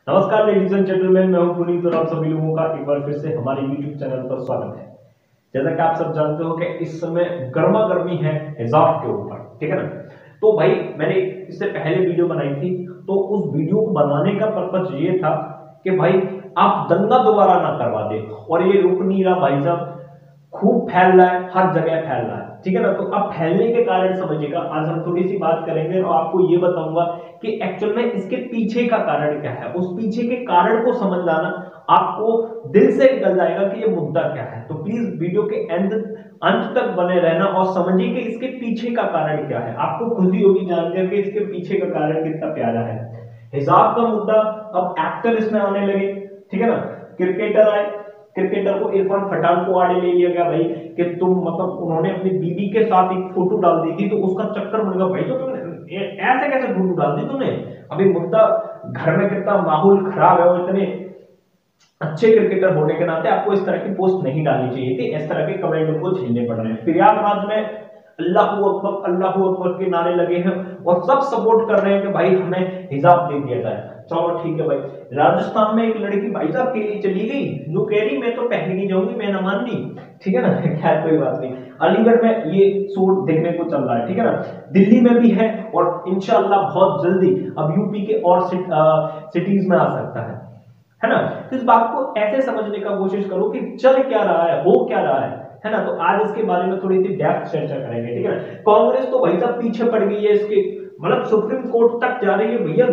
नमस्कार ladies and gentleman, मैं हूं पुनीत और आप सभी लोगों का एक बार फिर से हमारे यूट्यूब चैनल पर स्वागत है। जैसा कि आप सब जानते हो कि इस समय गर्मा गर्मी है हिजाब के ऊपर, ठीक है ना। तो भाई मैंने इससे पहले वीडियो बनाई थी, तो उस वीडियो को बनाने का पर्पज ये था कि भाई आप दंगा दोबारा ना करवा दे, और ये रुक नहीं रहा भाई साहब, खूब फैल रहा है, हर जगह फैल रहा है, ठीक है ना। तो अब फैलने के कारण समझिएगा, आज हम थोड़ी सी बात करेंगे और आपको ये बताऊंगा कि एक्चुअल में इसके पीछे का कारण क्या है। उस पीछे के कारण को समझ लाना आपको दिल से निकल जाएगा कि ये मुद्दा क्या है। तो प्लीज वीडियो के अंत तक बने रहना और समझिए कि इसके पीछे का कारण क्या है। आपको खुशी होगी जानकर कि इसके पीछे का कारण कितना प्यारा है। हिजाब का मुद्दा, अब एक्टर इसमें आने लगे, ठीक है ना। क्रिकेटर आए, क्रिकेटर को इरफान पठान को आड़े ले लिया गया भाई कि तुम मतलब उन्होंने अपनी बीवी के साथ एक फोटो डाल दी थी, तो उसका चक्कर बन गया भाई, तो तुमने ऐसे कैसे फोटो डाल दी तुमने। अभी मुद्दा घर में कितना माहौल खराब है, और इतने अच्छे क्रिकेटर होने के नाते आपको इस तरह की पोस्ट नहीं डालनी चाहिए थी। इस तरह के कमेंट उनको झेलने पड़ रहे हैं। प्रयागराज में अल्लाहू अकबर के नारे लगे हैं और सब सपोर्ट कर रहे हैं कि भाई हमें हिजाब दे दिया जाए। चलो ठीक है भाई। राजस्थान में एक लड़की भाई साहब के लिए चली गई, जो कह रही मैं तो पहन नहीं जाऊंगी, मैं न मान ली, ठीक है ना। खैर कोई बात नहीं। अलीगढ़ में ये सूट देखने को चल रहा है, ठीक है ना। दिल्ली में भी है और इंशाल्लाह बहुत जल्दी अब यूपी के और सिटीज में आ सकता है ना। तो इस बात को ऐसे समझने का कोशिश करो कि चल क्या रहा है, हो क्या रहा है ना। तो आज इसके बारे में थोड़ी सी डेप्थ चर्चा करेंगे, ठीक है ना। कांग्रेस तो भाई साहब पीछे पड़ गई है इसके, मतलब सुप्रीम कोर्ट तक जा रही है भैया,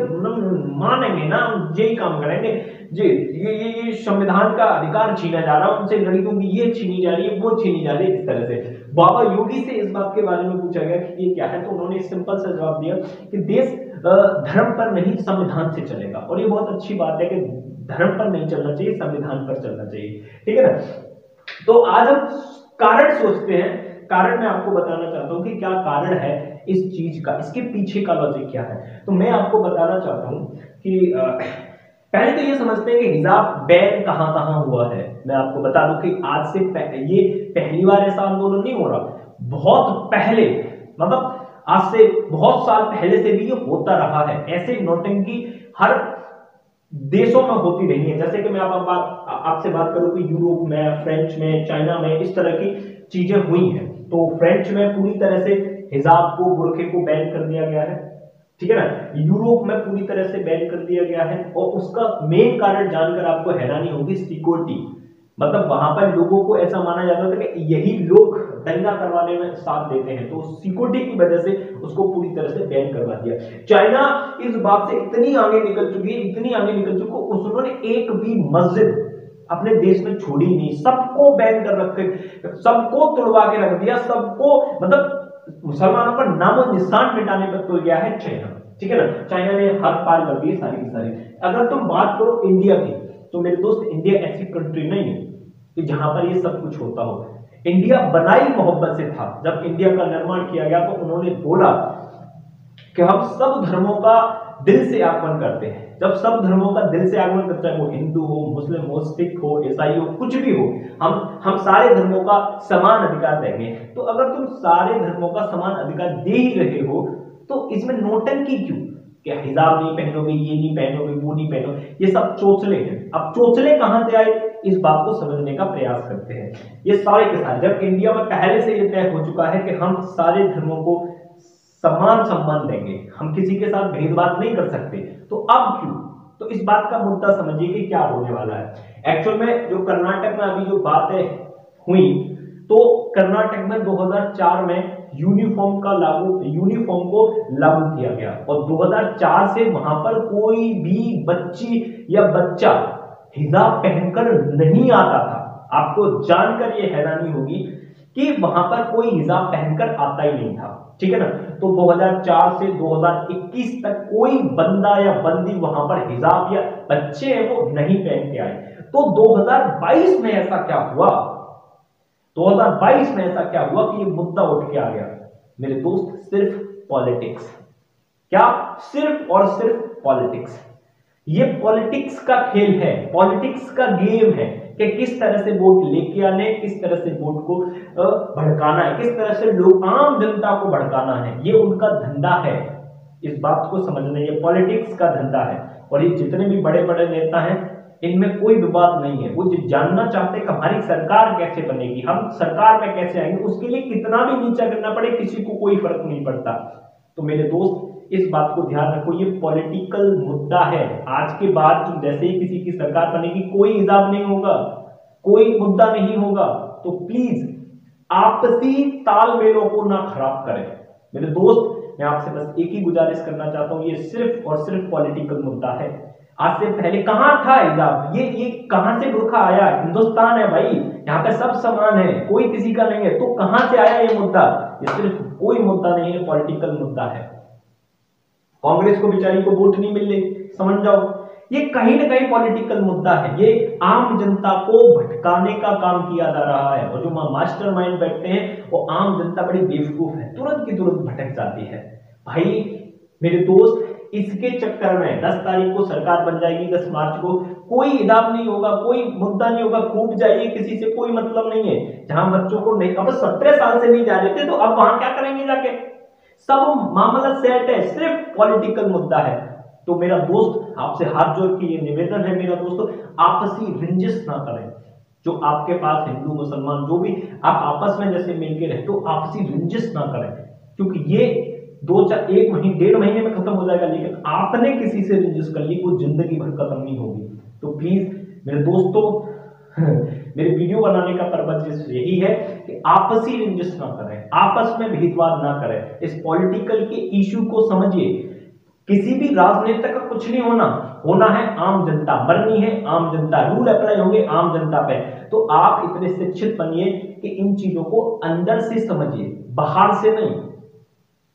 मानेंगे ना, यही काम करेंगे जी। ये संविधान का अधिकार छीना जा रहा है उनसे, लड़कियों की ये छीनी जा रही है, वो छीनी जा रही है, इस तरह से। बाबा योगी से इस बात के बारे में पूछा गया कि ये क्या है, तो उन्होंने सिंपल सा जवाब दिया कि देश धर्म पर नहीं संविधान से चलेगा। और ये बहुत अच्छी बात है कि धर्म पर नहीं चलना चाहिए, संविधान पर चलना चाहिए, ठीक है ना। तो आज हम कारण सोचते हैं, कारण मैं आपको बताना चाहता हूं कि क्या कारण है इस चीज का, इसके पीछे का लॉजिक क्या है। तो मैं आपको बताना चाहता हूं कि पहले तो ये समझते हैं कि हिजाब बैन कहां कहां हुआ है। मैं आपको बता दूं कि आज से ये पहली बार ऐसा आंदोलन नहीं हो रहा, बहुत पहले, मतलब आज से बहुत साल पहले से भी ये होता रहा है। ऐसे नौटंकी हर देशों में होती रही है। जैसे कि मैं आपसे बात करूं कि यूरोप में, फ्रेंच में, चाइना में इस तरह की चीजें हुई हैं। तो फ्रेंच में पूरी तरह से हिजाब को, बुर्के को बैन कर दिया गया है, ठीक है ना। यूरोप में पूरी तरह से बैन कर दिया गया है, और उसका मेन कारण जानकर आपको हैरानी होगी, सिक्योरिटी। मतलब वहां पर लोगों को ऐसा माना जाता था कि यही लोग दंगा करवाने में साथ देते हैं, तो सिक्योरिटी की वजह से उसको पूरी तरह से बैन करवा दिया। चाइना इस बात से इतनी आगे निकल चुकी है, इतनी आगे निकल चुकी है, उन्होंने एक भी मस्जिद अपने देश में छोड़ी नहीं, सबको बैन कर रखे, सबको तुड़वा के रख दिया, सबको, मतलब मुसलमानों का नामो निशान मिटाने पर तुल गया है चाइना, ठीक है ना। चाइना ने हर पार कर दी सारी की सारी। अगर तुम बात करो इंडिया की, तो मेरे दोस्त इंडिया ऐसी कंट्री नहीं है कि जहां पर ये सब कुछ होता हो। इंडिया बनाई मोहब्बत से था। जब इंडिया का निर्माण किया गया तो उन्होंने बोला कि हम सब धर्मों का दिल से आगमन करते हैं। जब सब धर्मों का दिल से आगमन करते हैं, वो हिंदू हो, मुस्लिम हो, सिख हो, ईसाई हो, कुछ भी हो, हम सारे धर्मों का समान अधिकार देंगे। तो अगर तुम सारे धर्मों का समान अधिकार दे ही रहे हो, तो इसमें नौटंकी क्यों? क्या हिजाब नहीं पहनोगे, ये नहीं पहनोगे, वो नहीं पहनोगे, ये सब चोचले हैं। अब चोचले कहां से आए, इस बात को समझने का प्रयास करते हैं। ये सारे के सारे, जब इंडिया में पहले से ये तय हो चुका है कि हम सारे धर्मों को समान सम्मान देंगे, हम किसी के साथ भेदभाव नहीं कर सकते, तो अब क्यों? तो इस बात का मुद्दा समझिए कि क्या होने वाला है। एक्चुअल में जो कर्नाटक में अभी जो बातें हुई, तो कर्नाटक में 2004 में यूनिफॉर्म को लागू किया गया, और 2004 से वहां पर कोई भी बच्ची या बच्चा हिजाब पहनकर नहीं आता था। आपको जानकर ये हैरानी होगी कि वहां पर कोई हिजाब पहनकर आता ही नहीं था, ठीक है ना। तो 2004 से 2021 तक कोई बंदा या बंदी वहां पर हिजाब, या बच्चे हैं वो नहीं पहन के आए। तो 2022 में ऐसा क्या हुआ, 2022 में ऐसा क्या हुआ कि ये मुद्दा उठ के आ गया। मेरे दोस्त, सिर्फ पॉलिटिक्स। क्या? सिर्फ और सिर्फ पॉलिटिक्स। ये पॉलिटिक्स का खेल है, पॉलिटिक्स का गेम है कि किस तरह से वोट लेके आने, किस तरह से वोट को भड़काना है, किस तरह से लोग, आम जनता को भड़काना है। ये उनका धंधा है। इस बात को समझना, ये पॉलिटिक्स का धंधा है और ये जितने भी बड़े बड़े नेता हैं इनमें कोई विवाद नहीं है। वो जानना चाहते हैं कि हमारी सरकार कैसे बनेगी, हम सरकार में कैसे आएंगे, उसके लिए कितना भी नीचा करना पड़े किसी को कोई फर्क नहीं पड़ता। तो मेरे दोस्त इस बात को ध्यान रखो, ये पॉलिटिकल मुद्दा है। आज के बाद जैसे ही किसी की सरकार बनेगी कोई हिसाब नहीं होगा, कोई मुद्दा नहीं होगा। तो प्लीज आपसी तालमेलों को ना खराब करें। मेरे दोस्त मैं आपसे बस एक ही गुजारिश करना चाहता हूं, ये सिर्फ और सिर्फ पॉलिटिकल मुद्दा है। आज से पहले कहां था हिजाब, ये कहां से बुर्का आया? हिंदुस्तान है भाई, यहाँ पे सब समान है, कोई किसी का नहीं है। तो कहां से आया ये मुद्दा? ये सिर्फ कोई मुद्दा नहीं है, पॉलिटिकल मुद्दा है। कांग्रेस को बेचारी को वोट नहीं मिल रही, समझ जाओ ये कहीं ना कहीं पॉलिटिकल मुद्दा है। ये आम जनता को भटकाने का काम किया जा रहा है और जो मास्टरमाइंड बैठते हैं वो आम जनता बड़ी बेवकूफ है, तुरंत की तुरंत भटक जाती है। भाई मेरे दोस्त इसके चक्कर में 10 तारीख को सरकार बन जाएगी, 10 मार्च को कोई हिसाब नहीं होगा, कोई मुद्दा नहीं होगा, खूब जाइए, किसी से कोई मतलब नहीं है। जहां बच्चों को नहीं, अब 17 साल से नहीं जा रहे थे तो अब वहां क्या करेंगे जाके? सब मामला सेट है, सिर्फ पॉलिटिकल मुद्दा है। तो मेरा दोस्त आपसे हाथ जोड़ के ये निवेदन है मेरा दोस्तों, आपसी रंजिश ना करें। जो आपके पास हिंदू मुसलमान जो भी आप आपस में जैसे मिलके रहते हो, आपसी रंजिश ना करें, क्योंकि ये 1 महीने 1.5 महीने में खत्म हो जाएगा, लेकिन आपने किसी से रंजिश कर ली वो जिंदगी भर खत्म नहीं होगी। तो प्लीज मेरे दोस्तों मेरे वीडियो बनाने का पर्पस यही है कि आपसी रंजिश ना करें, आपस में भेदभाव ना करें, इस पॉलिटिकल के इश्यू को समझिए। किसी भी राजनेता का कुछ नहीं होना है आम जनता, मरनी है आम जनता, रूल अप्लाई होंगे आम जनता पे। तो आप इतने शिक्षित बनिए कि इन चीजों को अंदर से समझिए, बाहर से नहीं।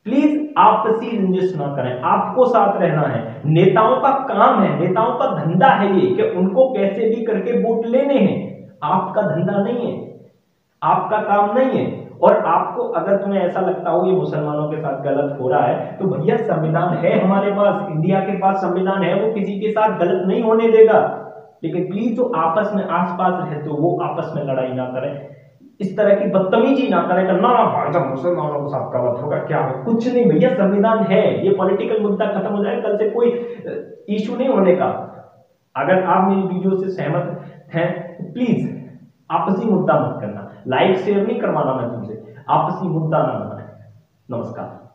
प्लीज आपसी रंजिश ना करें, आपको साथ रहना है। नेताओं का काम है, नेताओं का धंधा है ये कि उनको कैसे भी करके वोट लेने हैं, आपका धंधा नहीं है, आपका काम नहीं है। और आपको अगर तुम्हें ऐसा लगता हो ये मुसलमानों के साथ गलत हो रहा है तो भैया संविधान है हमारे पास, इंडिया के पास संविधान है, वो किसी के साथ गलत नहीं होने देगा। लेकिन प्लीज जो आपस में आसपास रहते हो वो आपस में लड़ाई ना करें, इस तरह की बदतमीजी ना करें, ना भाई साहब मुसलमानों के साथ गलत होगा क्या है, कुछ नहीं भैया, संविधान है। ये पॉलिटिकल मुद्दा खत्म हो जाए, कल से कोई इशू नहीं होने का। अगर आप मेरी वीडियो से सहमत हैं तो प्लीज आपसी मुद्दा मत करना, लाइक शेयर नहीं करवाना मैं तुमसे, आपसी मुद्दा ना बनाए। नमस्कार।